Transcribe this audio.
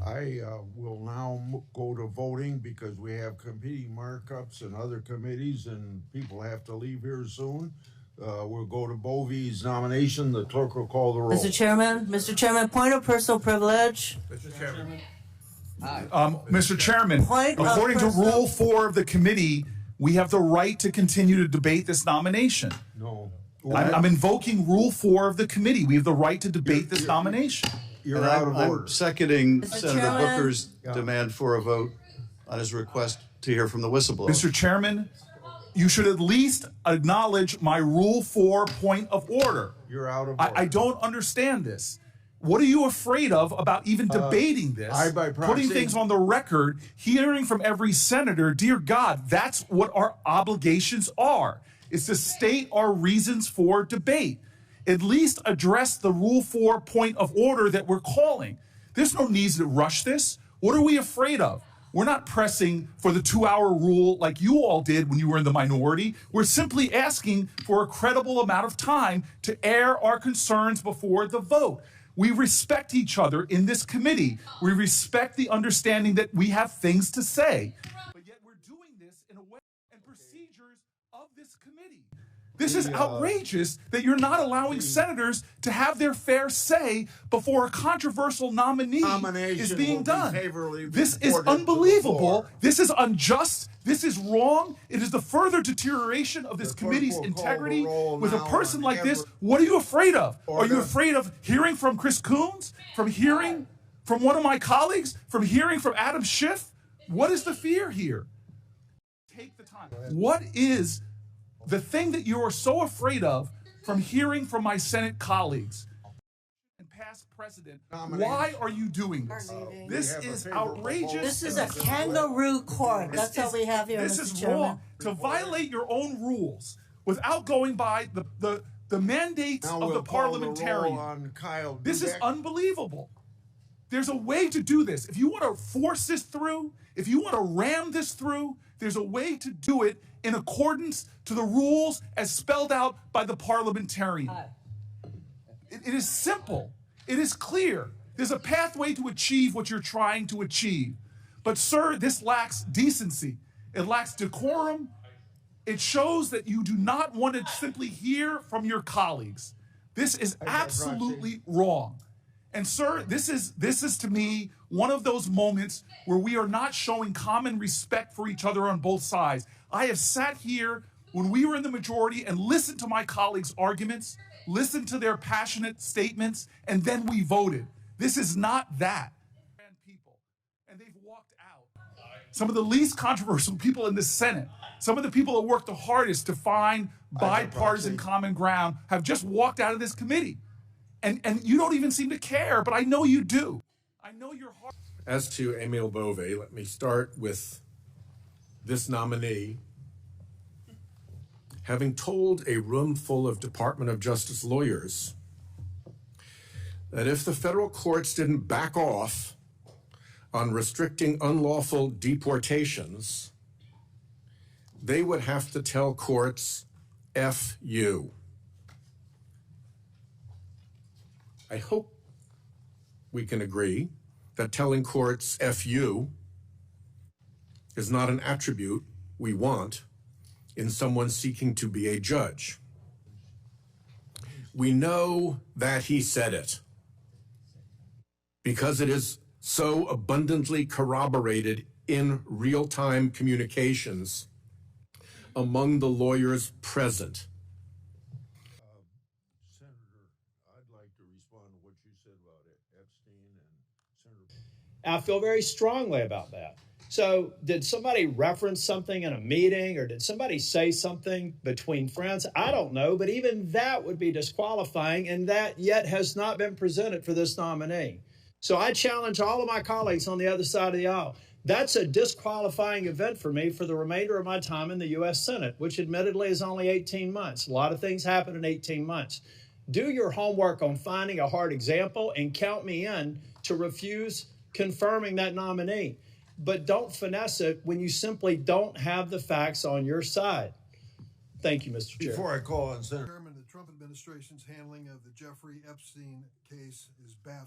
I will now go to voting because we have committee markups and other committees and people have to leave here soon. We'll go to Bove's nomination. The clerk will call the roll. Mr. Chairman, point of personal privilege. Mr. Chairman. Mr. Chairman, according to Rule 4 of the committee, we have the right to continue to debate this nomination. No. I'm invoking Rule 4 of the committee. We have the right to debate this nomination. You're out of order. I'm seconding Mr. Senator Chairman? Booker's demand for a vote on his request to hear from the whistleblower. Mr. Chairman, you should at least acknowledge my Rule 4 point of order. You're out of order. I don't understand this. What are you afraid of about even debating this? Putting things on the record, hearing from every senator, dear God, that's what our obligations are, is to state our reasons for debate. At least address the Rule 4 point of order that we're calling. There's no need to rush this. What are we afraid of? We're not pressing for the 2-hour rule like you all did when you were in the minority. We're simply asking for a credible amount of time to air our concerns before the vote. We respect each other in this committee. We respect the understanding that we have things to say. But yet we're doing this in a way and procedures of this committee. This is outrageous that you're not allowing senators to have their fair say before a controversial nominee is being done. This is unbelievable. This is unjust. This is wrong. It is the further deterioration of this committee's integrity with a person like this. What are you afraid of? Are you afraid of hearing from Chris Coons? From hearing from one of my colleagues? From hearing from Adam Schiff? What is the fear here? Take the time. What is the thing that you are so afraid of from hearing from my Senate colleagues and past president? Why are you doing this? This is outrageous. This is a kangaroo court. That's all we have here, This Mr. is Chairman. wrong. To violate your own rules without going by the mandates of the parliamentarian. This is unbelievable. There's a way to do this. If you want to force this through, if you want to ram this through, there's a way to do it in accordance to the rules as spelled out by the parliamentarian. It is simple. It is clear. There's a pathway to achieve what you're trying to achieve. But, sir, this lacks decency. It lacks decorum. It shows that you do not want to simply hear from your colleagues. This is absolutely wrong. And, sir, this is to me one of those moments where we are not showing common respect for each other on both sides. I have sat here when we were in the majority and listened to my colleagues' arguments, listened to their passionate statements, and then we voted. This is not that. And they've walked out. Some of the least controversial people in the Senate, some of the people that worked the hardest to find bipartisan common ground have just walked out of this committee. And you don't even seem to care, but I know you do. I know your heart. As to Emil Bove, let me start with this nominee. Having told a room full of Department of Justice lawyers that if the federal courts didn't back off on restricting unlawful deportations, they would have to tell courts, F you. I hope we can agree that telling courts F you is not an attribute we want in someone seeking to be a judge. We know that he said it because it is so abundantly corroborated in real-time communications among the lawyers present. I feel very strongly about that. So did somebody reference something in a meeting or did somebody say something between friends? I don't know, but even that would be disqualifying, and that yet has not been presented for this nominee. So I challenge all of my colleagues on the other side of the aisle. That's a disqualifying event for me for the remainder of my time in the U.S. Senate, which admittedly is only 18 months. A lot of things happen in 18 months. Do your homework on finding a hard example and count me in to refuse confirming that nominee. But don't finesse it when you simply don't have the facts on your side. Thank you, Mr. Chair. Before I call on Senator. Chairman, the Trump administration's handling of the Jeffrey Epstein case is baffling.